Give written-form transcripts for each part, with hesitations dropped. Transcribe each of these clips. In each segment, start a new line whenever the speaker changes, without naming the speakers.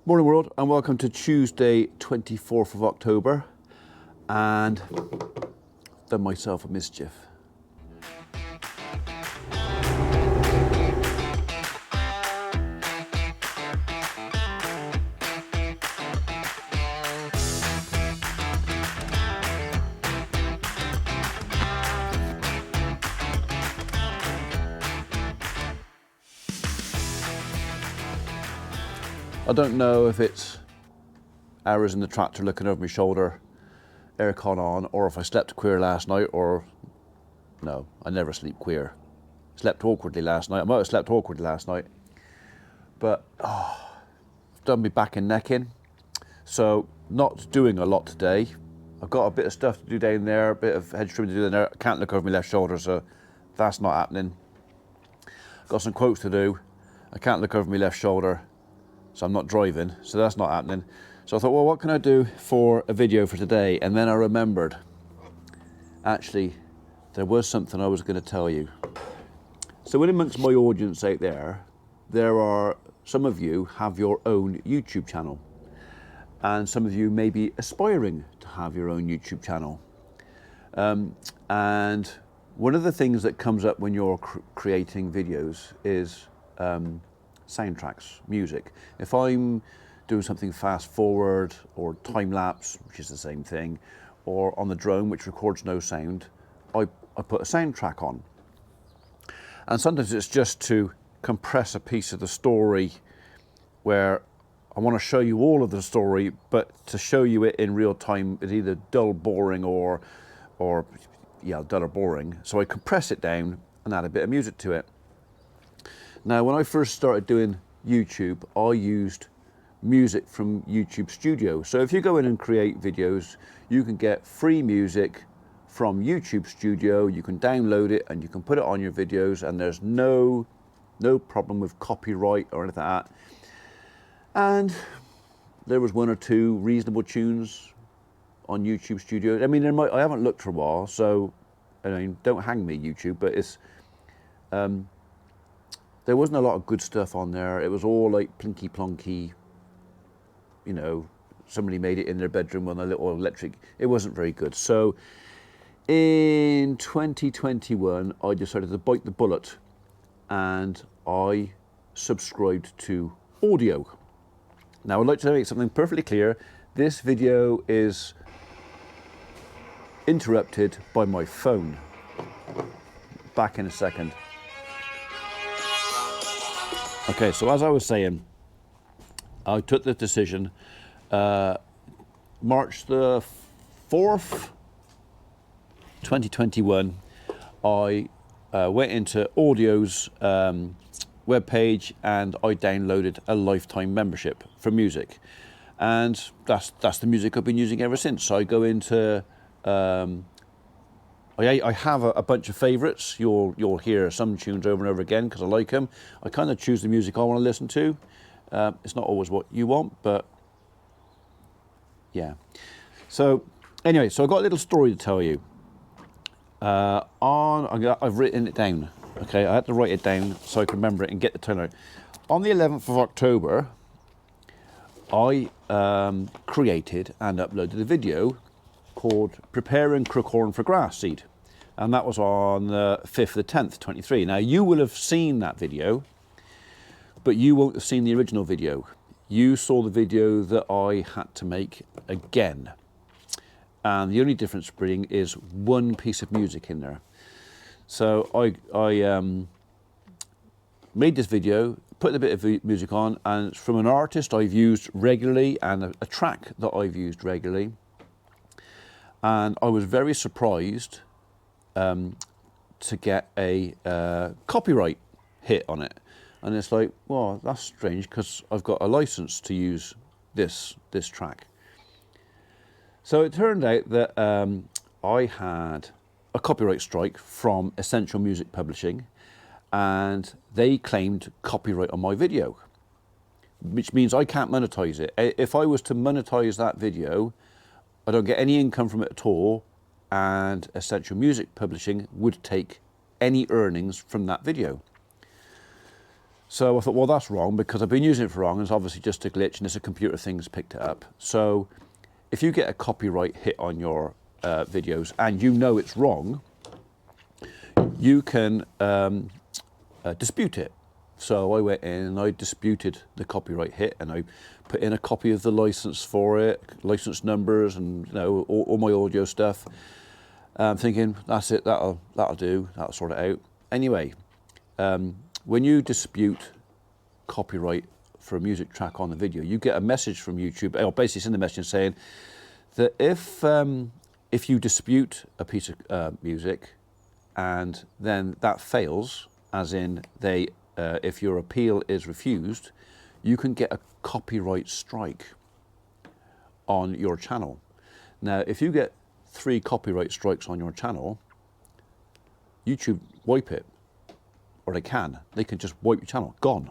Morning world, and welcome to Tuesday 24th of October, and done myself a mischief. I don't know if it's hours in the tractor looking over my shoulder, aircon on, or if I slept queer last night, or no, I never sleep queer. Slept awkwardly last night. I might have slept awkwardly last night, but I've done my back and neck in, so not doing a lot today. I've got a bit of stuff to do down there, a bit of hedge trimming to do down there. I can't look over my left shoulder, so that's not happening. Got some quotes to do. I can't look over my left shoulder, so I'm not driving, so that's not happening. So I thought, well, what can I do for a video for today? And then I remembered, actually, there was something I was going to tell you. So in amongst my audience out there, there are some of you have your own YouTube channel, and some of you may be aspiring to have your own YouTube channel. And one of the things that comes up when you're creating videos is soundtracks, music. If I'm doing something fast forward or time lapse, which is the same thing, or on the drone, which records no sound, I put a soundtrack on. And sometimes it's just to compress a piece of the story where I want to show you all of the story, but to show you it in real time is either dull, boring, or yeah, dull or boring. So I compress it down and add a bit of music to it. Now, when I first started doing YouTube, I used music from YouTube Studio. So if you go in and create videos, you can get free music from YouTube Studio. You can download it and you can put it on your videos, and there's no problem with copyright or anything like that. And there was one or two reasonable tunes on YouTube Studio. I mean, I haven't looked for a while, so I mean, don't hang me, YouTube, but it's there wasn't a lot of good stuff on there. It was all like plinky plonky, you know, somebody made it in their bedroom on a little electric. It wasn't very good. So in 2021, I decided to bite the bullet, and I subscribed to Audiio. Now, I'd like to make something perfectly clear. This video is interrupted by my phone. Back in a second. Okay, so as I was saying, I took the decision, March the 4th, 2021, I went into Audiio's webpage and I downloaded a lifetime membership for music. And that's the music I've been using ever since. So I go into, I have a bunch of favourites. You'll hear some tunes over and over again because I like them. I kind of choose the music I want to listen to. It's not always what you want, but yeah. So anyway, so I've got a little story to tell you. I've written it down. Okay, I had to write it down so I can remember it and get the turnout. On the 11th of October, I created and uploaded a video called Preparing Crookhorn for Grass Seed. And that was on the 5th of the 10th, 23. Now, you will have seen that video, but you won't have seen the original video. You saw the video that I had to make again. And the only difference being is one piece of music in there. So I made this video, put a bit of music on, and it's from an artist I've used regularly and a track that I've used regularly. And I was very surprised to get a copyright hit on it. And it's like, well, that's strange because I've got a license to use this track. So it turned out that I had a copyright strike from Essential Music Publishing, and they claimed copyright on my video, which means I can't monetize it. If I was to monetize that video, I don't get any income from it at all, and Essential Music Publishing would take any earnings from that video. So I thought, well, that's wrong because I've been using it for wrong, and it's obviously just a glitch, and it's a computer thing that's picked it up. So if you get a copyright hit on your videos and you know it's wrong, you can dispute it. So I went in and I disputed the copyright hit, and I put in a copy of the license for it, license numbers, and all my audio stuff. Thinking that's it, that'll do, that'll sort it out. Anyway, when you dispute copyright for a music track on the video, you get a message from YouTube, or basically send a message saying that if you dispute a piece of music and then that fails, as in if your appeal is refused, you can get a copyright strike on your channel. Now, if you get 3 copyright strikes on your channel, YouTube wipe it, or they can just wipe your channel, gone.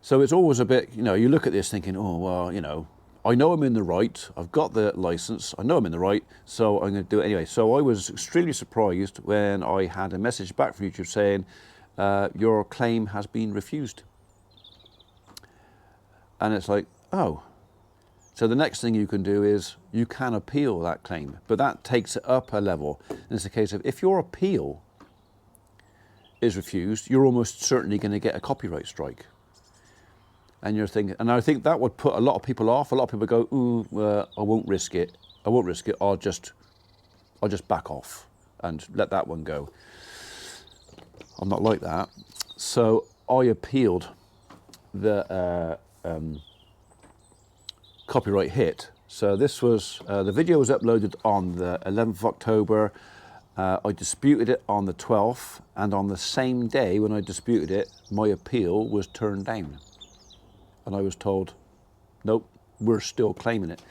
So it's always a bit, you look at this thinking, oh, well, I know I'm in the right, I've got the license, I know I'm in the right, so I'm going to do it anyway. So I was extremely surprised when I had a message back from YouTube saying, your claim has been refused. And it's like, oh. So the next thing you can do is you can appeal that claim, but that takes it up a level. And it's a case of if your appeal is refused, you're almost certainly going to get a copyright strike. And you're thinking, and I think that would put a lot of people off. A lot of people go, ooh, I won't risk it. I won't risk it. I'll just back off and let that one go. I'm not like that. So I appealed the copyright hit. So this was, the video was uploaded on the 11th of October. I disputed it on the 12th, and on the same day when I disputed it, my appeal was turned down. And I was told, nope, we're still claiming it.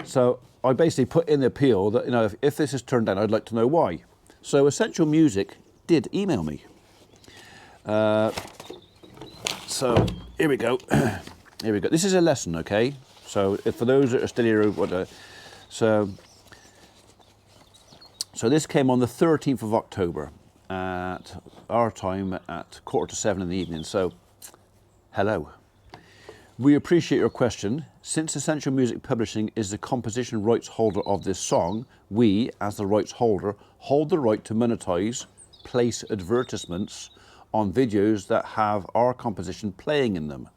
So I basically put in the appeal that, if this is turned down, I'd like to know why. So Essential Music did email me. So here we go. Here we go. This is a lesson, okay? So for those that are still here, so this came on the 13th of October at our time at 6:45 in the evening. So, hello. We appreciate your question. Since Essential Music Publishing is the composition rights holder of this song, we, as the rights holder, hold the right to monetize, place advertisements on videos that have our composition playing in them.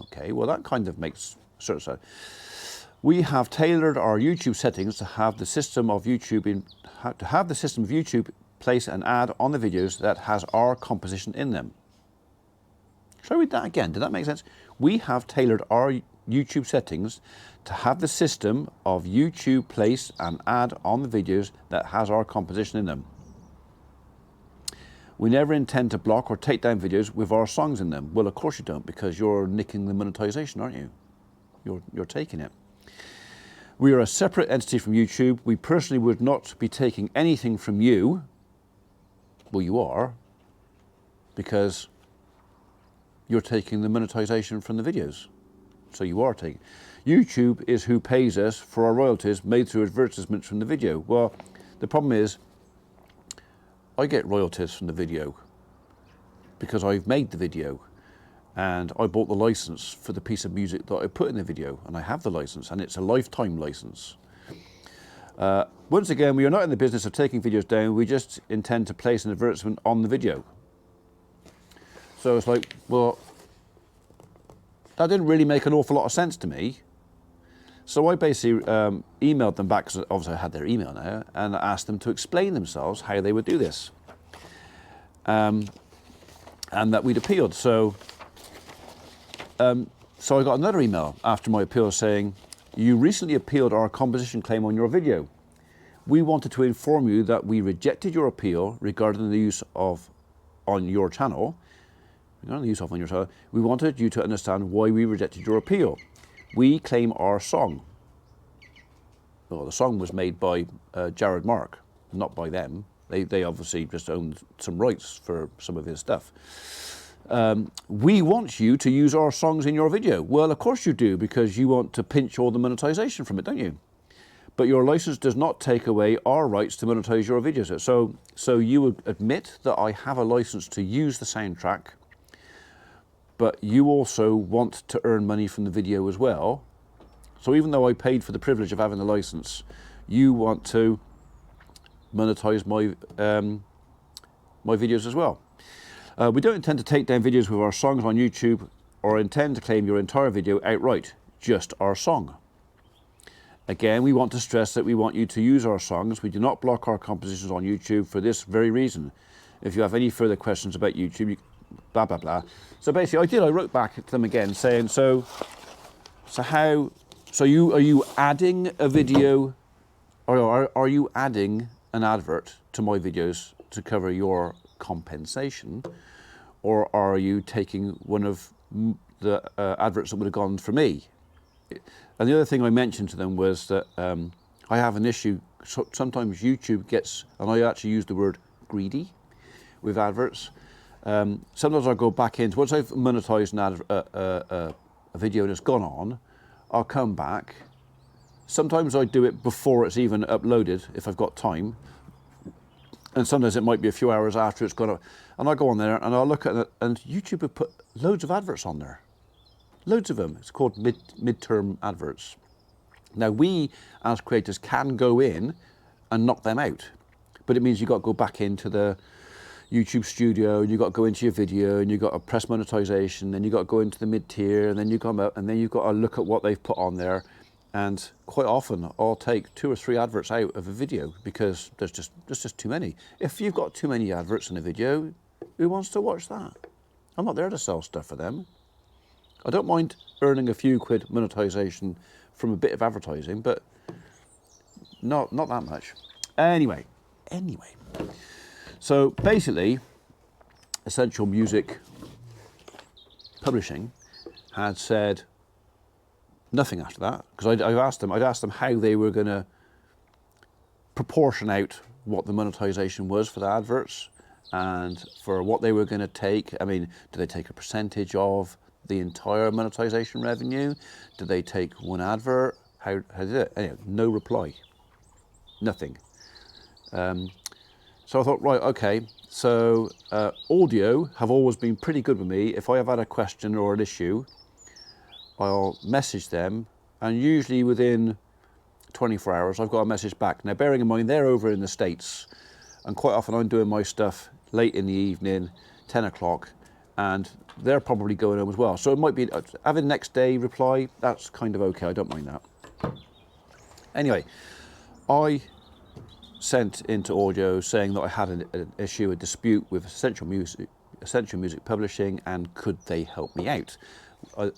Okay, well that kind of makes sort of sense. We have tailored our YouTube settings to have the system of YouTube place an ad on the videos that has our composition in them. Shall I read that again? Did that make sense? We have tailored our YouTube settings to have the system of YouTube place an ad on the videos that has our composition in them. We never intend to block or take down videos with our songs in them. Well, of course you don't, because you're nicking the monetization, aren't you? You're taking it. We are a separate entity from YouTube. We personally would not be taking anything from you. Well, you are, because you're taking the monetization from the videos. So you are taking. YouTube is who pays us for our royalties made through advertisements from the video. Well, the problem is, I get royalties from the video because I've made the video and I bought the license for the piece of music that I put in the video, and I have the license, and it's a lifetime license. Once again, we are not in the business of taking videos down. We just intend to place an advertisement on the video. So it's like, well, that didn't really make an awful lot of sense to me. So I basically emailed them back, because obviously I had their email now, and asked them to explain themselves how they would do this. And that we'd appealed. So I got another email after my appeal saying, you recently appealed our composition claim on your video. We wanted to inform you that we rejected your appeal regarding the use of on your channel. We wanted you to understand why we rejected your appeal. We claim our song. Well, the song was made by Jared Mark, not by them. They obviously just owned some rights for some of his stuff. We want you to use our songs in your video. Well, of course you do, because you want to pinch all the monetization from it, don't you? but your license does not take away our rights to monetize your videos. So you would admit that I have a license to use the soundtrack, but you also want to earn money from the video as well. So even though I paid for the privilege of having the license, you want to monetize my my videos as well. We don't intend to take down videos with our songs on YouTube or intend to claim your entire video outright, just our song. Again, we want to stress that we want you to use our songs. We do not block our compositions on YouTube for this very reason. If you have any further questions about YouTube, blah, blah, blah. So basically, I wrote back to them again saying, so are you adding a video, or are you adding an advert to my videos to cover your compensation, or are you taking one of the adverts that would have gone for me? And the other thing I mentioned to them was that I have an issue. Sometimes YouTube gets, and I actually use the word greedy with adverts. Sometimes I go back into, once I've monetized a video and it's gone on, I'll come back. Sometimes I do it before it's even uploaded if I've got time. And sometimes it might be a few hours after it's gone up. And I go on there and I'll look at it, and YouTube have put loads of adverts on there. Loads of them. It's called midterm adverts. Now we, as creators, can go in and knock them out. But it means you've got to go back into the YouTube studio, and you've got to go into your video, and you've got to press monetization, and you've got to go into the mid-tier, and then you come out, and then you've got to look at what they've put on there. And quite often I'll take 2 or 3 adverts out of a video because there's just too many. If you've got too many adverts in a video, who wants to watch that? I'm not there to sell stuff for them. I don't mind earning a few quid monetization from a bit of advertising, but not that much. Anyway. So basically, Essential Music Publishing had said nothing after that, because I'd asked them how they were going to proportion out what the monetization was for the adverts and for what they were going to take. I mean, do they take a percentage of the entire monetization revenue? Do they take one advert? How did it? Anyway, no reply. Nothing. So I thought, right, okay. So Audiio have always been pretty good with me. If I have had a question or an issue, I'll message them, and usually within 24 hours I've got a message back. Now, bearing in mind they're over in the States, and quite often I'm doing my stuff late in the evening, 10 o'clock, and they're probably going home as well. So it might be having next day reply. That's kind of okay. I don't mind that. Anyway, I sent into Audiio saying that I had an issue, a dispute with Essential Music Publishing, and could they help me out?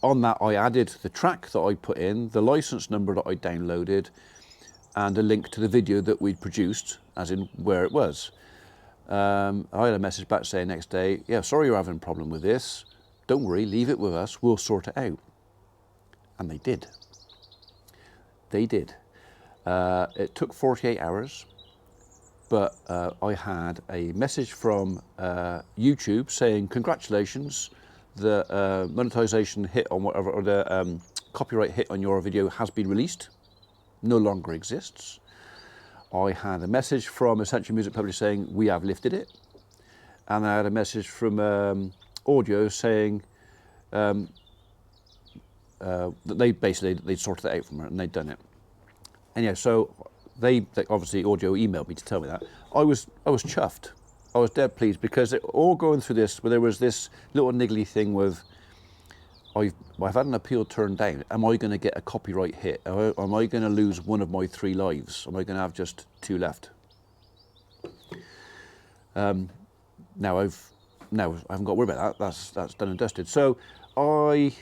On that, I added the track that I put in, the license number that I downloaded, and a link to the video that we'd produced, as in where it was. I had a message back saying next day, yeah, sorry you're having a problem with this. Don't worry, leave it with us. We'll sort it out. And they did. They did. It took 48 hours, but I had a message from YouTube saying, congratulations, the monetization hit on whatever, or the copyright hit on your video has been released, no longer exists. I had a message from Essential Music Publishing saying we have lifted it, and I had a message from Audiio saying that they'd sorted it out from her and they'd done it. Anyway, so they obviously Audiio emailed me to tell me that. I was chuffed. I was dead pleased, because it all going through this, where there was this little niggly thing with, I've had an appeal turned down. Am I going to get a copyright hit? Am I going to lose one of my 3 lives? Am I going to have just 2 left? Now I haven't got to worry about that. That's done and dusted. So I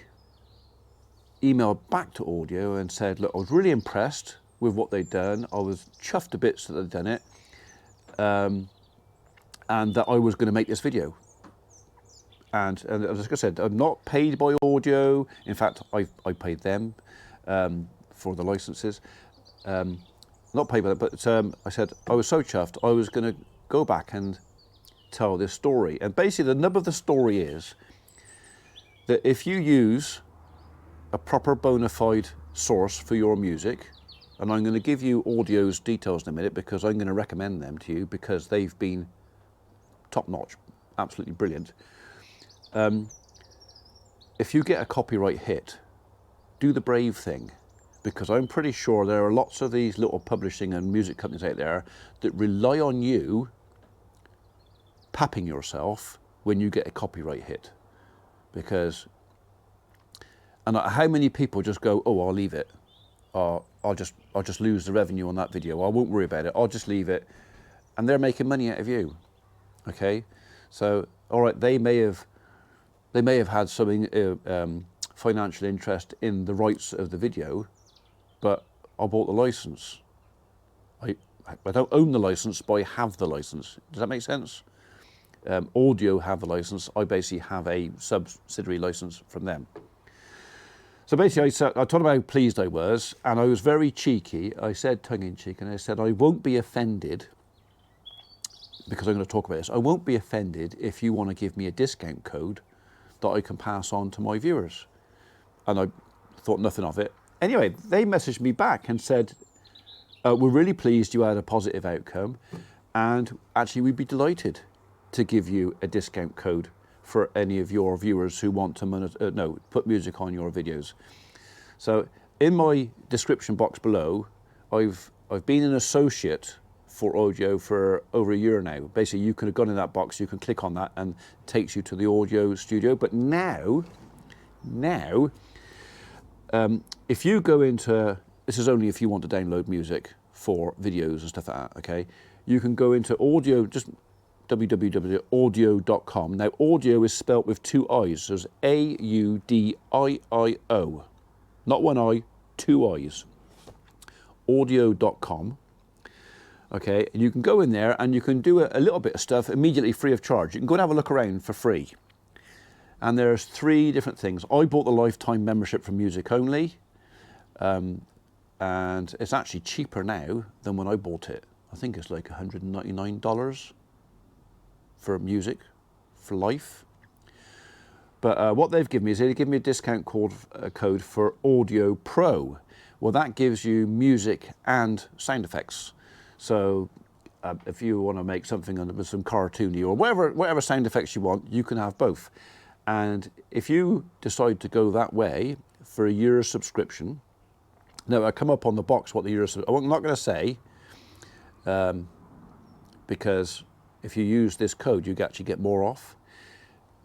emailed back to Audiio and said, look, I was really impressed with what they'd done. I was chuffed to bits that they'd done it. And that I was going to make this video. And as I said, I'm not paid by Audiio. In fact, I paid them for the licenses. Not paid by them, but I said I was so chuffed, I was going to go back and tell this story. And basically the nub of the story is that if you use a proper bona fide source for your music, and I'm going to give you Audio's details in a minute because I'm going to recommend them to you because they've been top-notch, absolutely brilliant. If you get a copyright hit, do the brave thing, because I'm pretty sure there are lots of these little publishing and music companies out there that rely on you papping yourself when you get a copyright hit. Because, and how many people just go, oh, I'll leave it. I'll just lose the revenue on that video. I won't worry about it. I'll just leave it. And they're making money out of you. Okay? So, all right, they may have had something, financial interest in the rights of the video, but I bought the license. I don't own the license, but I have the license. Does that make sense? Audio have the license. I basically have a subsidiary license from them. So basically, I told them how pleased I was, and I was very cheeky. I said tongue-in-cheek, and I said, I won't be offended, because I'm going to talk about this, I won't be offended if you want to give me a discount code that I can pass on to my viewers. And I thought nothing of it. Anyway, they messaged me back and said, we're really pleased you had a positive outcome, and actually we'd be delighted to give you a discount code for any of your viewers who want to put music on your videos. So in my description box below, I've been an associate for Audiio for over a year now. Basically, you could have gone in that box, you can click on that and it takes you to the Audiio studio. But now, if you go into, this is only if you want to download music for videos and stuff like that, okay? You can go into Audiio, just www.audio.com. Now, Audio is spelt with two I's. So it's A-U-D-I-I-O. Not one I, two I's. Audio.com. Okay, and you can go in there and you can do a little bit of stuff immediately free of charge. You can go and have a look around for free. And there's 3 different things. I bought the lifetime membership for music only. And it's actually cheaper now than when I bought it. I think it's like $199 for music, for life. But what they've given me is they've given me a discount code for Audio Pro. Well, that gives you music and sound effects. So if you want to make something with some cartoony or whatever sound effects you want, you can have both. And if you decide to go that way for a year's subscription, now I come up on the box what the year's, I'm not going to say, because if you use this code, you actually get more off.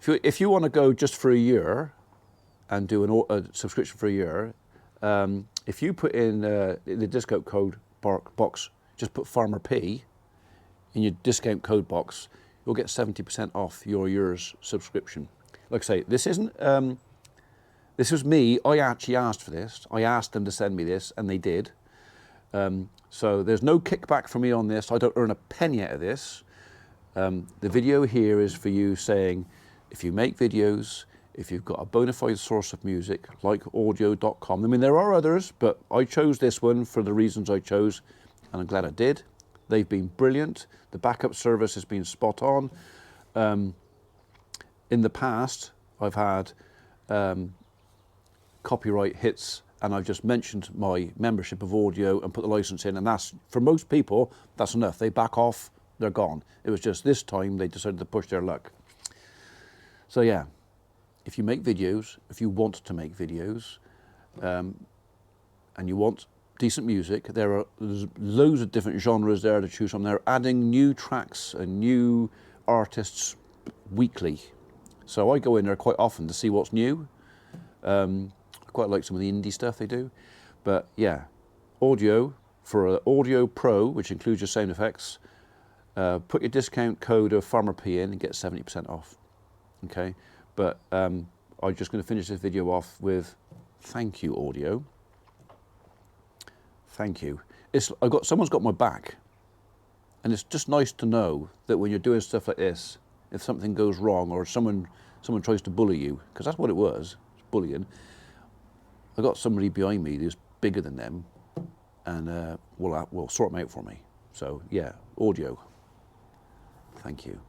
If you want to go just for a year and do a subscription for a year, if you put in the discount code box, just put Farmer P in your discount code box, you'll get 70% off your year's subscription. Like I say, this isn't, this was me. I actually asked for this. I asked them to send me this, and they did. So there's no kickback for me on this. I don't earn a penny out of this. The video here is for you saying, if you make videos, if you've got a bona fide source of music, like audio.com. I mean, there are others, but I chose this one for the reasons I chose, and I'm glad I did. They've been brilliant. The backup service has been spot on. In the past, I've had copyright hits, and I've just mentioned my membership of Audiio and put the license in, and that's, for most people, that's enough. They back off, they're gone. It was just this time they decided to push their luck. So yeah, if you make videos, if you want to make videos, and you want decent music, there's loads of different genres there to choose from. They're adding new tracks and new artists weekly. So I go in there quite often to see what's new. I quite like some of the indie stuff they do. But yeah, Audio, for Audio Pro, which includes your sound effects, put your discount code of Farmer P in and get 70% off. Okay, but I'm just going to finish this video off with thank you, Audio. Thank you. Someone's got my back, and it's just nice to know that when you're doing stuff like this, if something goes wrong or someone tries to bully you, because that's what it was, it's bullying. I got somebody behind me who's bigger than them, and will sort them out for me. So yeah, Audio. Thank you.